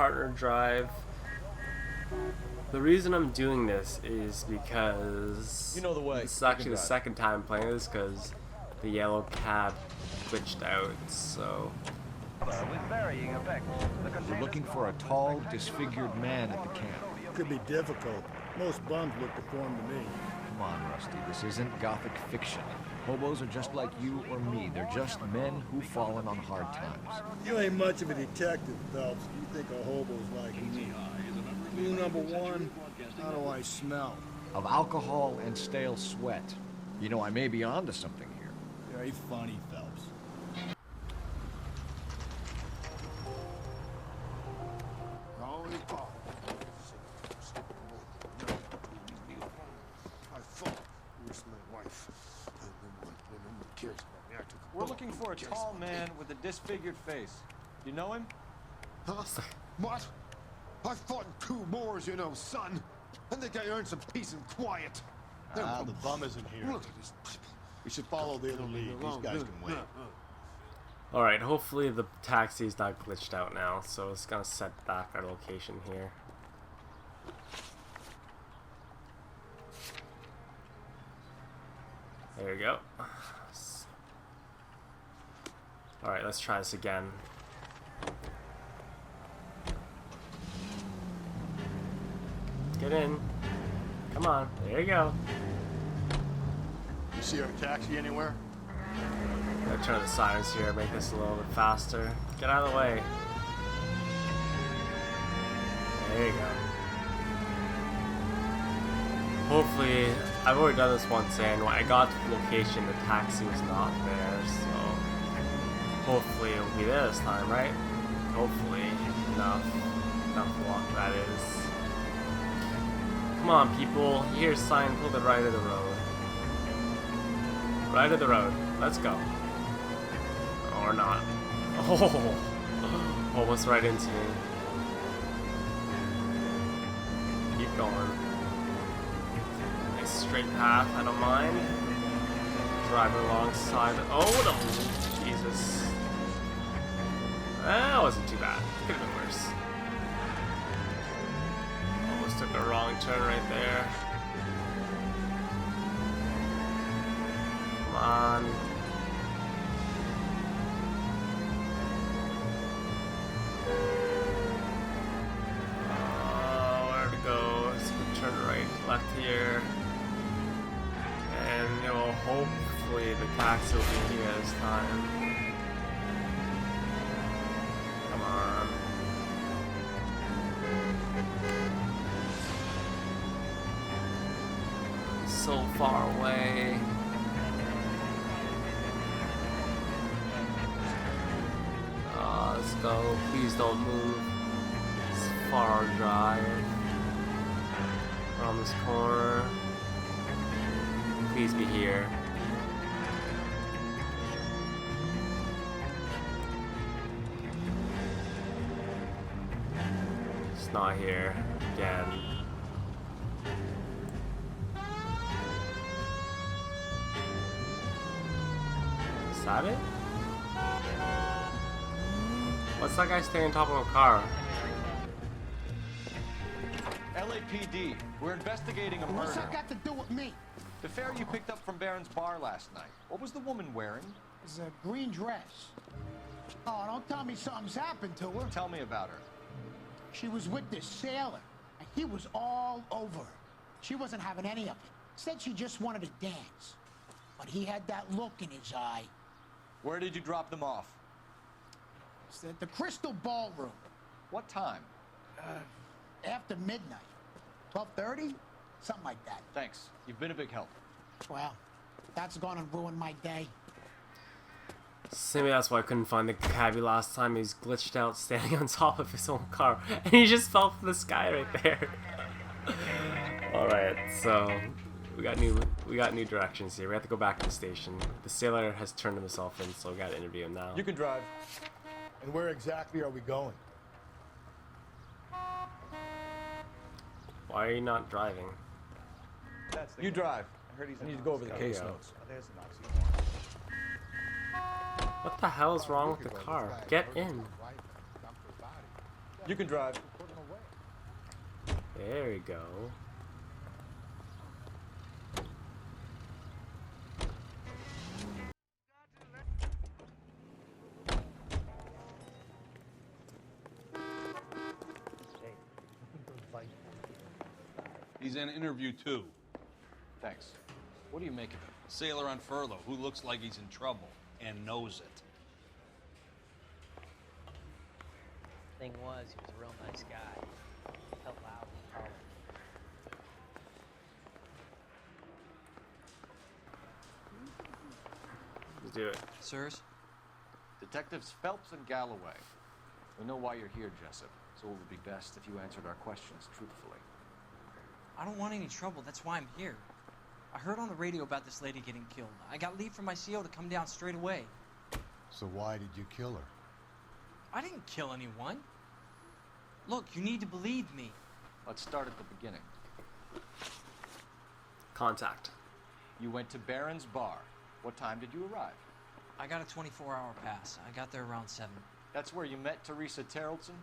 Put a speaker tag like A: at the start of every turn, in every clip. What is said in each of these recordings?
A: partner drive. The reason I'm doing this is because
B: You know the way.
A: this is actually the second time playing this because the yellow cab glitched out, so...
C: With varying effects.
D: We're looking for a tall, disfigured man at the camp.
E: Could be difficult. Most bums look deformed to me.
D: Come on, Rusty, this isn't gothic fiction. Hobos are just like you or me. They're just men who've fallen on hard times.
E: You ain't much of a detective, Phelps. You think a hobo's like me. Clue number one, how do I smell?
D: Of alcohol and stale sweat. You know, I may be onto something here.
E: Very funny, Phelps.
B: We're looking for a tall man with a disfigured face. You know him?
F: Huh? What? I fought in 2 wars, you know, son. I think I earned some peace and quiet.
E: Ah, the bum isn't here. We should follow the other lead. These guys can wait.
A: Alright, hopefully the taxi's not glitched out now, so it's gonna set back our location here. There we go. Alright, let's try this again. Get in. Come on. There you go.
E: You see our taxi anywhere?
A: Gotta turn on the sirens here, make this a little bit faster. Get out of the way. There you go. Hopefully, I've already done this once and when I got to the location, the taxi was not there, so hopefully it'll be there this time, right? Hopefully. Enough luck, that is. Come on, people. Here's a sign, pull the right of the road. Right of the road. Let's go. Or not. Oh, almost right into me. Keep going. Nice straight path, I don't mind. Drive alongside. Oh no! Jesus. That wasn't too bad. Could have been worse. Almost took a wrong turn right there. Come on. Where to go? Let's turn right, left here. And you know, hopefully the taxi will be here this time. Come on. So far away. Let's go. Please don't move. It's far drive. Around this corner. Please be here. It's not here again. Is that it? What's that guy staying on top of a car?
B: LAPD. We're investigating a murder.
G: What's that got to do with me?
B: The fare you picked up from Barron's bar last night. What was the woman wearing?
G: It's a green dress. Oh, don't tell me something's happened to her.
B: Tell me about her.
G: She was with this sailor, and he was all over her. She wasn't having any of it. Said she just wanted to dance. But he had that look in his eye.
B: Where did you drop them off?
G: It's at the Crystal Ballroom.
B: What time?
G: After midnight. 12:30? Something like that.
B: Thanks. You've been a big help.
G: Well, that's gonna ruin my day.
A: So maybe that's why I couldn't find the cabbie last time. He's glitched out standing on top of his own car. And he just fell from the sky right there. Alright, so we got new directions here. We have to go back to the station. The sailor has turned himself in, so we gotta interview him now.
B: You can drive.
E: And where exactly are we going?
A: Why are you not driving?
B: You drive. I need to go over the case notes.
A: What the hell is wrong with the car? Get in.
B: You can drive.
A: There we go.
H: He's in interview 2.
B: Thanks. What do you make of it?
H: Sailor on furlough who looks like he's in trouble and knows it.
I: Thing was, he was a real nice guy. Felt loud and hollow.
A: Let's do it.
I: Sirs?
B: Detectives Phelps and Galloway. We know why you're here, Jessup, so it would be best if you answered our questions truthfully.
I: I don't want any trouble. That's why I'm here. I heard on the radio about this lady getting killed. I got leave from my CO to come down straight away.
F: So why did you kill her?
I: I didn't kill anyone. Look, you need to believe me.
B: Let's start at the beginning.
A: Contact.
B: You went to Barron's Bar. What time did you arrive?
I: I got a 24-hour pass. I got there around 7.
B: That's where you met Teresa Terrelson?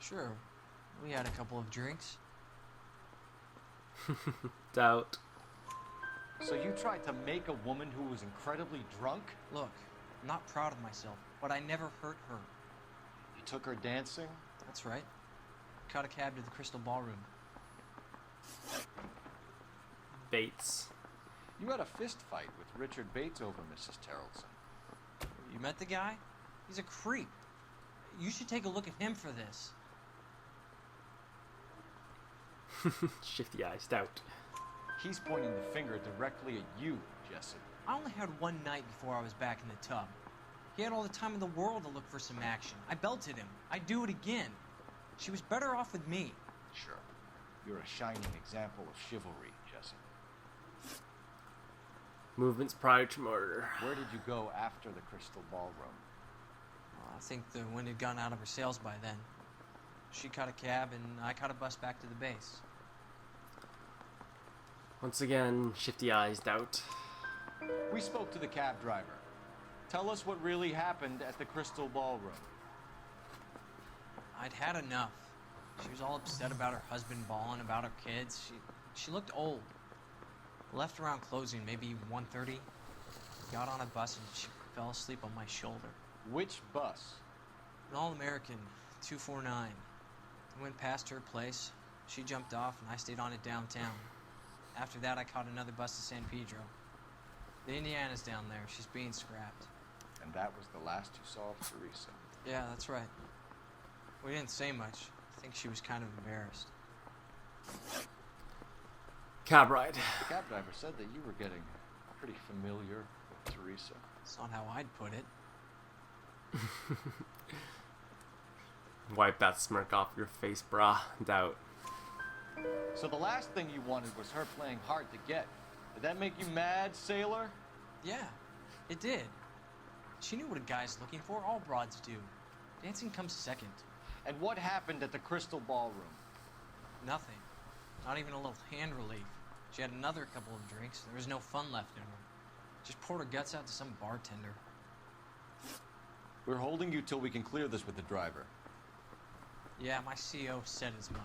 I: Sure. We had a couple of drinks.
A: Doubt.
B: So you tried to make a woman who was incredibly drunk?
I: Look, I'm not proud of myself, but I never hurt her.
B: You took her dancing?
I: That's right. Caught a cab to the Crystal Ballroom.
A: Bates.
B: You had a fist fight with Richard Bates over Mrs. Terrelson.
I: You met the guy? He's a creep. You should take a look at him for this.
A: Shifty eyes. Doubt.
B: He's pointing the finger directly at you, Jessup.
I: I only had one night before I was back in the tub. He had all the time in the world to look for some action. I belted him. I'd do it again. She was better off with me.
B: Sure. You're a shining example of chivalry, Jessup.
A: Movements prior to murder.
B: Where did you go after the Crystal Ballroom?
I: I think the wind had gone out of her sails by then. She caught a cab and I caught a bus back to the base.
A: Once again, shifty eyes. Doubt.
B: We spoke to the cab driver. Tell us what really happened at the Crystal Ballroom.
I: I'd had enough. She was all upset about her husband bawling about her kids. She looked old. Left around closing, maybe 1:30. Got on a bus and she fell asleep on my shoulder.
B: Which bus?
I: An All-American, 249. I went past her place. She jumped off and I stayed on it downtown. After that, I caught another bus to San Pedro. The Indiana's down there. She's being scrapped.
B: And that was the last you saw of Teresa.
I: Yeah, that's right. We didn't say much. I think she was kind of embarrassed.
A: Cab ride.
B: The cab driver said that you were getting pretty familiar with Teresa.
I: That's not how I'd put it.
A: Wipe that smirk off your face, brah. Doubt.
B: So the last thing you wanted was her playing hard to get. Did that make you mad, sailor?
I: Yeah, it did. She knew what a guy's looking for. All broads do. Dancing comes second.
B: And what happened at the Crystal Ballroom?
I: Nothing. Not even a little hand relief. She had another couple of drinks. There was no fun left in her. Just poured her guts out to some bartender.
B: We're holding you till we can clear this with the driver.
I: Yeah, my CO said as much.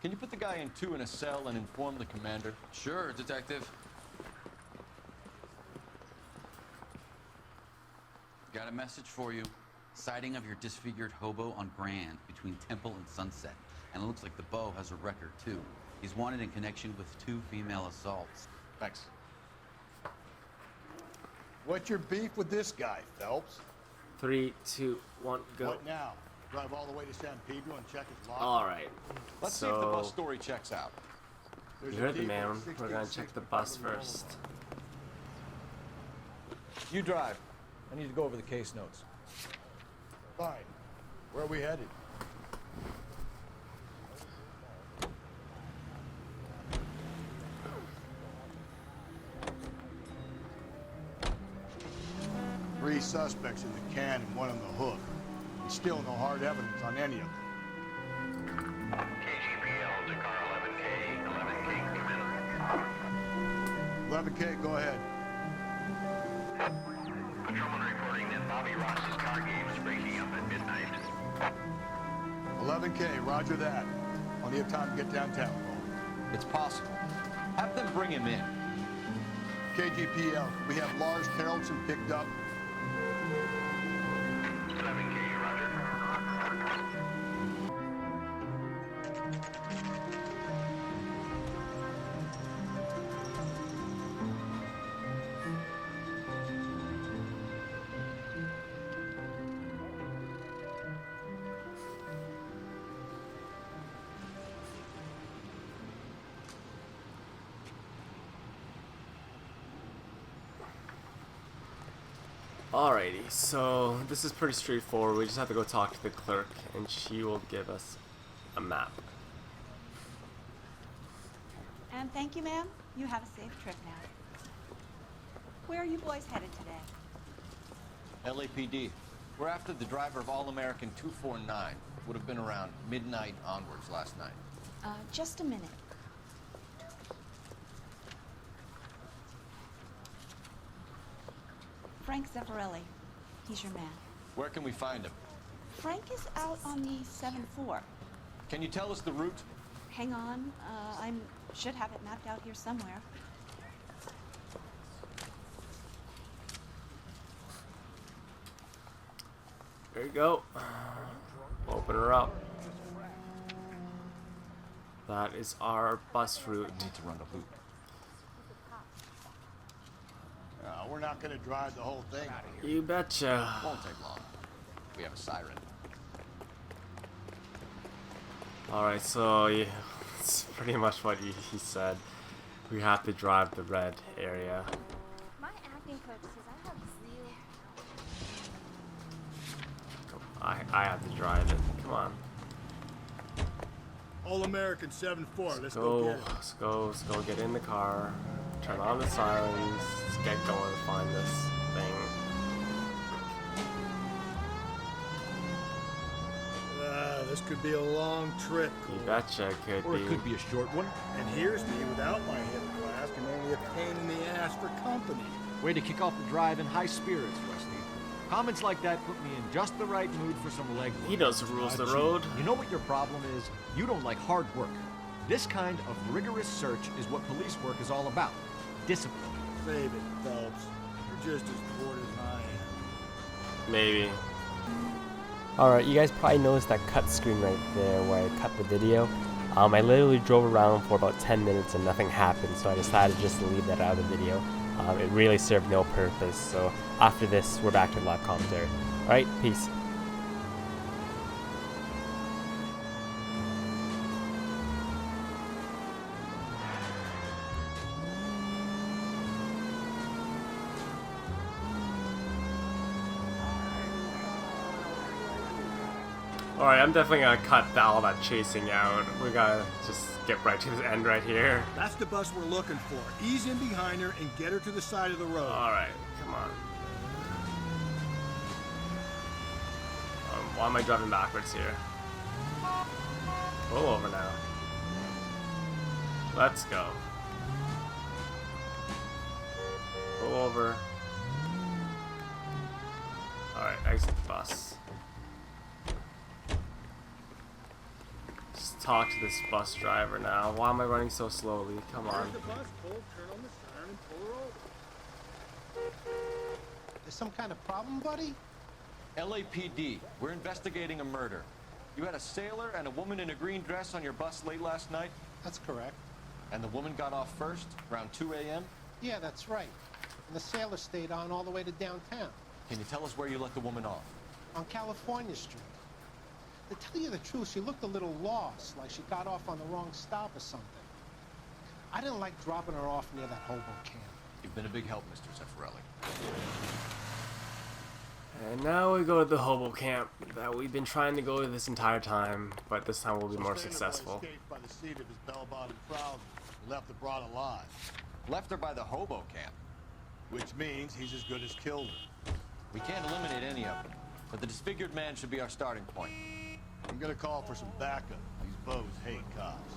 B: Can you put the guy in 2 in a cell and inform the commander?
J: Sure, Detective. Got a message for you. Sighting of your disfigured hobo on Grand between Temple and Sunset. And it looks like the Beau has a record, too. He's wanted in connection with 2 female assaults.
B: Thanks.
E: What's your beef with this guy, Phelps?
A: 3, 2, 1, go.
E: What now? Drive all the way to San Pedro and check his locker?
A: All right.
B: Let's see if the bus story checks out.
E: There's
A: You
E: a
A: heard the
E: key
A: man.
E: for
A: We're gonna
E: 16
A: check the bus
E: Boulevard.
A: first.
B: You drive. I need to go over the case notes.
E: Fine. Where are we headed? Three suspects in the can and 1 on the hook. And still no hard evidence on any of them.
C: KGPL to car 11K. 11K, come in.
E: 11K, go ahead.
C: Patrolman reporting that Bobby Ross's car game is breaking up at midnight.
F: 11K, roger that. Plenty of time to get downtown.
B: It's possible. Have them bring him in.
F: KGPL, we have Lars Carrollson picked up.
C: 11K, roger.
A: Alrighty, so this is pretty straightforward. We just have to go talk to the clerk and she will give us a map.
K: And thank you, ma'am. You have a safe trip now. Where are you boys headed today?
B: LAPD. We're after the driver of All-American 249. Would have been around midnight onwards last night.
K: Just a minute. Frank Zeffirelli. He's your man.
B: Where can we find him?
K: Frank is out on the 7-4.
B: Can you tell us the route?
K: Hang on. I should have it mapped out here somewhere.
A: There you go. Open her up. That is our bus route.
B: We need to run the loop.
E: We're not gonna drive the whole thing.
A: You betcha.
B: Won't take long. We have a siren.
A: Alright, so yeah, it's pretty much what he said. We have to drive the red area.
L: My acting coach says I have real.
A: I have to drive it. Come on.
E: All-American 7-4. Let's
A: Go,
E: go get it.
A: let's go get in the car. Turn on the sirens. Let's get going and find this thing.
E: This could be a long trip.
A: You betcha it could
D: Or
A: be.
D: it could be a short one.
E: And here's me without my hip flask and only a pain in the ass for company.
D: Way to kick off the drive in high spirits, Wesley. Comments like that put me in just the right mood for some leg work.
A: He knows the rules of the
D: Gee,
A: road.
D: You know what your problem is? You don't like hard work. This kind of rigorous search is what police work is all about. Discipline.
E: Save it, Phelps. You're just as bored as I am.
A: Maybe.
M: Alright, you guys probably noticed that cut screen right there where I cut the video. I literally drove around for about 10 minutes and nothing happened, so I decided just to leave that out of the video. It really served no purpose, so after this, we're back to live commentary. Alright, peace.
A: Alright, I'm definitely gonna cut all that chasing out. We gotta just get right to the end right here.
E: That's the bus we're looking for. Ease in behind her and get her to the side of the road.
A: Alright, come on. Why am I driving backwards here? Pull over now. Let's go. Pull over. Alright, exit the bus. Just talk to this bus driver now. Why am I running so slowly? Come on.
E: There's the bus. Pull, turn on the siren and pull her over.
G: There's some kind of problem, buddy?
B: LAPD, we're investigating a murder. You had a sailor and a woman in a green dress on your bus late last night?
G: That's correct.
B: And the woman got off first, around 2 a.m.?
G: Yeah, that's right. And the sailor stayed on all the way to downtown.
B: Can you tell us where you let the woman off?
G: On California Street. To tell you the truth, she looked a little lost, like she got off on the wrong stop or something. I didn't like dropping her off near that hobo camp.
B: You've been a big help, Mr. Zeffirelli.
A: And now we go to the hobo camp that we've been trying to go to this entire time, but this time we'll be more successful.
E: Escaped by the seat of his bell-bottom trousers. Left the broad alive.
B: Left her by the hobo camp.
E: Which means he's as good as killed her.
B: We can't eliminate any of them, but the disfigured man should be our starting point.
E: I'm gonna call for some backup. These bows hate cops.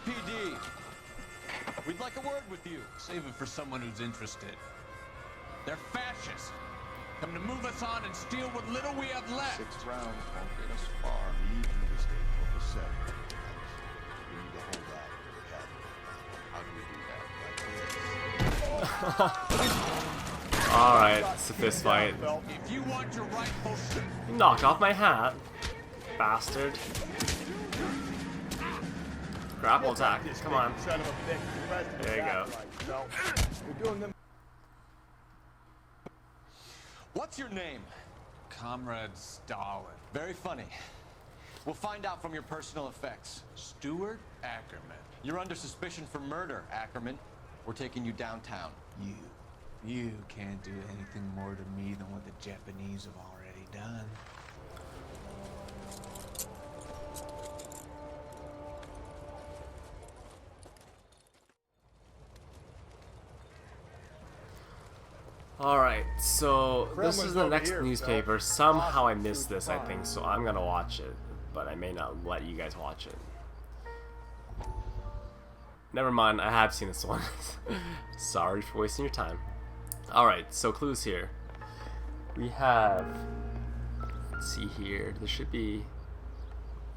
B: NYPD. We'd like a word with you.
H: Save it for someone who's interested. They're fascists. Come to move us on and steal what little we have left.
B: 6 rounds won't get us far.
F: Lead into the state for percent. We need to hold out your head.
B: How do we do that? Like this.
A: Alright, it's a fist fight.
H: If you want your rightful shit.
A: You knocked off my hat, bastard. Grapple attack, come on.
E: Son of a bitch.
A: There you go.
E: We're doing them.
B: What's your name?
H: Comrade Stalin.
B: Very funny. We'll find out from your personal effects.
H: Stuart Ackerman.
B: You're under suspicion for murder, Ackerman. We're taking you downtown.
H: You can't do anything more to me than what the Japanese have already done.
A: Alright, so this
E: Kremlin's
A: is the
E: over
A: next
E: here,
A: newspaper.
E: Phelps.
A: Somehow I
E: Awesome,
A: missed
E: true
A: this, I
E: crime.
A: think, so I'm gonna watch it. But I may not let you guys watch it. Never mind, I have seen this one. Sorry for wasting your time. Alright, so clues here. We have... Let's see here. There should be...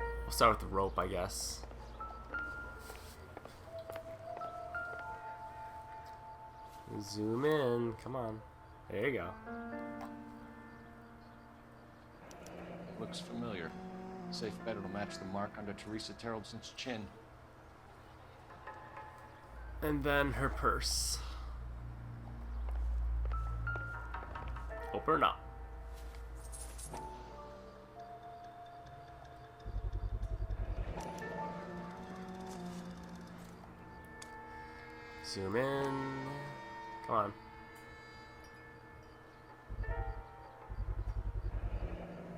A: We'll start with the rope, I guess. Zoom in. Come on. There you go.
B: Looks familiar. Safe bet it'll match the mark under Teresa Terreldson's chin.
A: And then her purse. Open up. Zoom in. Come on.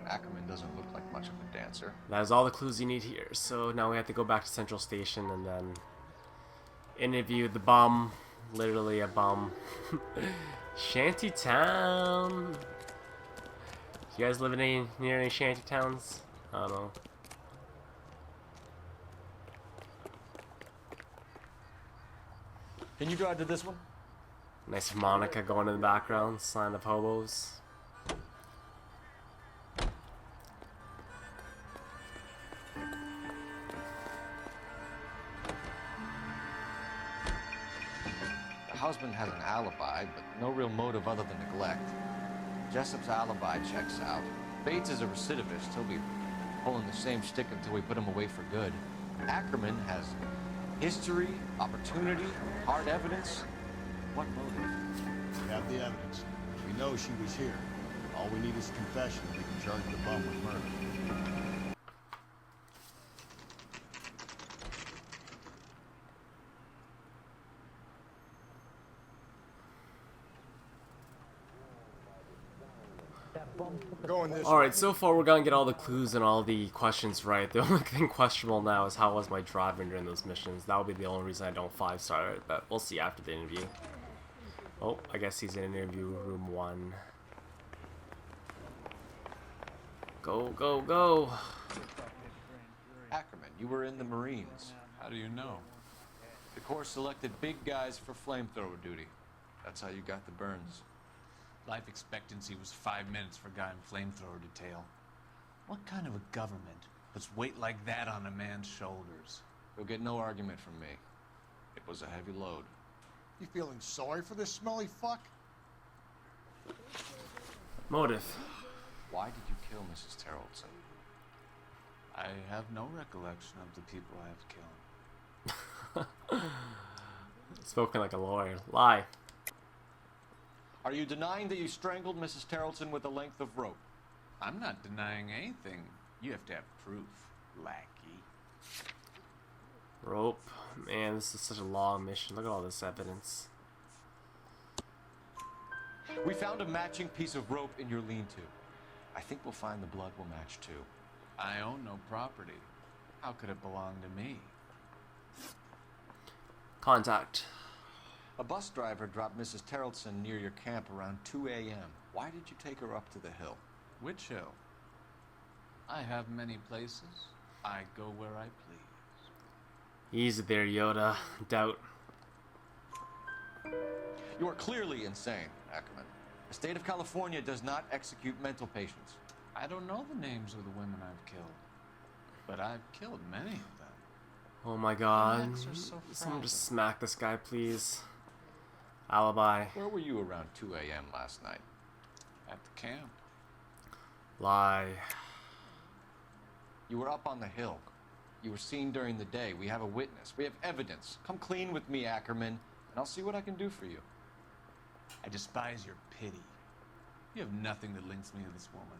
B: Ackerman doesn't look like much of a dancer.
A: That is all the clues you need here. So now we have to go back to Central Station and then interview the bum. Literally a bum. Shantytown. You guys live in near any shanty towns? I don't know.
B: Can you drive to this one?
A: Nice harmonica going in the background. Sign of hobos.
B: The husband has an alibi, but no real motive other than neglect. Jessup's alibi checks out. Bates is a recidivist. He'll be pulling the same stick until we put him away for good. Ackerman has history, opportunity, hard evidence. What motive?
F: We have the evidence. We know she was here. All we need is a confession. We can charge the bum with murder.
E: Going this
A: Alright, so far we're gonna get all the clues and all the questions right. The only thing questionable now is how was my driving during those missions. That would be the only reason I don't 5-star it, but we'll see after the interview. Oh, I guess he's in interview room 1. Go, go, go!
B: Ackerman, you were in the Marines.
H: How do you know?
B: The Corps selected big guys for flamethrower duty. That's how you got the burns.
H: Life expectancy was 5 minutes for a guy in flamethrower detail. What kind of a government puts weight like that on a man's shoulders?
B: You'll get no argument from me. It was a heavy load.
G: You feeling sorry for this smelly fuck?
A: Motive.
B: Why did you kill Mrs. Terrelson?
H: I have no recollection of the people I have killed.
A: Spoken like a lawyer. Lie.
B: Are you denying that you strangled Mrs. Terrelson with a length of rope?
H: I'm not denying anything. You have to have proof, lackey.
A: Rope. Man, this is such a long mission. Look at all this evidence.
B: We found a matching piece of rope in your lean-to. I think we'll find the blood will match too.
H: I own no property. How could it belong to me?
A: Contact.
B: A bus driver dropped Mrs. Terrelson near your camp around 2 a.m. Why did you take her up to the hill?
H: Which hill? I have many places. I go where I please.
A: Easy there, Yoda. Doubt.
B: You are clearly insane, Ackerman. The state of California does not execute mental patients.
H: I don't know the names of the women I've killed, but I've killed many of them.
A: Oh my god.
H: necks are so
A: Someone
H: fragile.
A: just smack this guy, please. Alibi.
B: Where were you around 2 a.m. last night?
H: At the camp.
A: Lie.
B: You were up on the hill. You were seen during the day. We have a witness. We have evidence. Come clean with me, Ackerman, and I'll see what I can do for you.
H: I despise your pity. You have nothing that links me to this woman.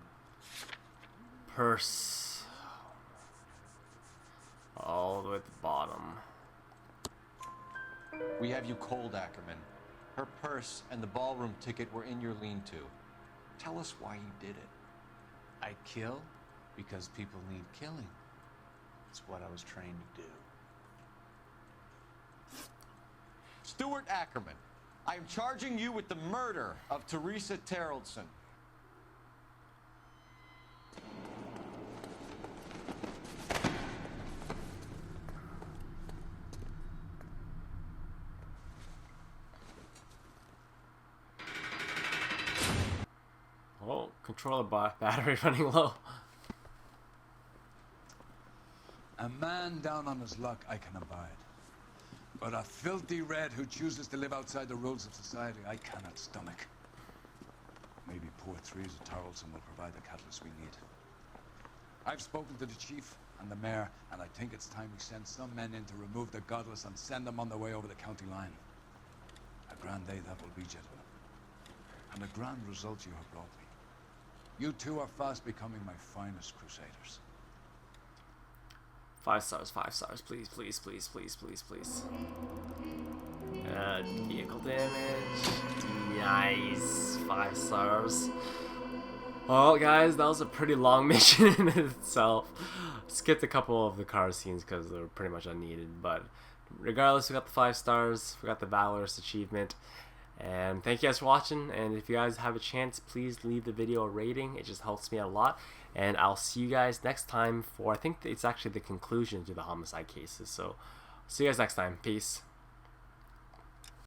A: Purse. All the way at the bottom.
B: We have you cold, Ackerman. Her purse and the ballroom ticket were in your lean-to. Tell us why you did it.
H: I kill because people need killing. It's what I was trained to do.
B: Stuart Ackerman, I am charging you with the murder of Teresa Terrellson.
A: Oh, controller battery running low.
N: A man down on his luck I can abide. But a filthy red who chooses to live outside the rules of society I cannot stomach. Maybe poor Teresa Tarleton will provide the catalyst we need. I've spoken to the chief and the mayor, and I think it's time we send some men in to remove the godless and send them on their way over the county line. A grand day that will be, gentlemen. And a grand result you have brought me. You two are fast becoming my finest crusaders.
A: 5 stars, 5 stars, please, please, please, please, please, please. Vehicle damage. Nice. 5 stars. Well, guys, that was a pretty long mission in itself. Skipped a couple of the car scenes because they were pretty much unneeded, but regardless, we got the 5 stars. We got the Valorous achievement. And thank you guys for watching, and if you guys have a chance, please leave the video a rating. It just helps me out a lot, and I'll see you guys next time for, I think it's actually the conclusion to the homicide cases. So see you guys next time. Peace.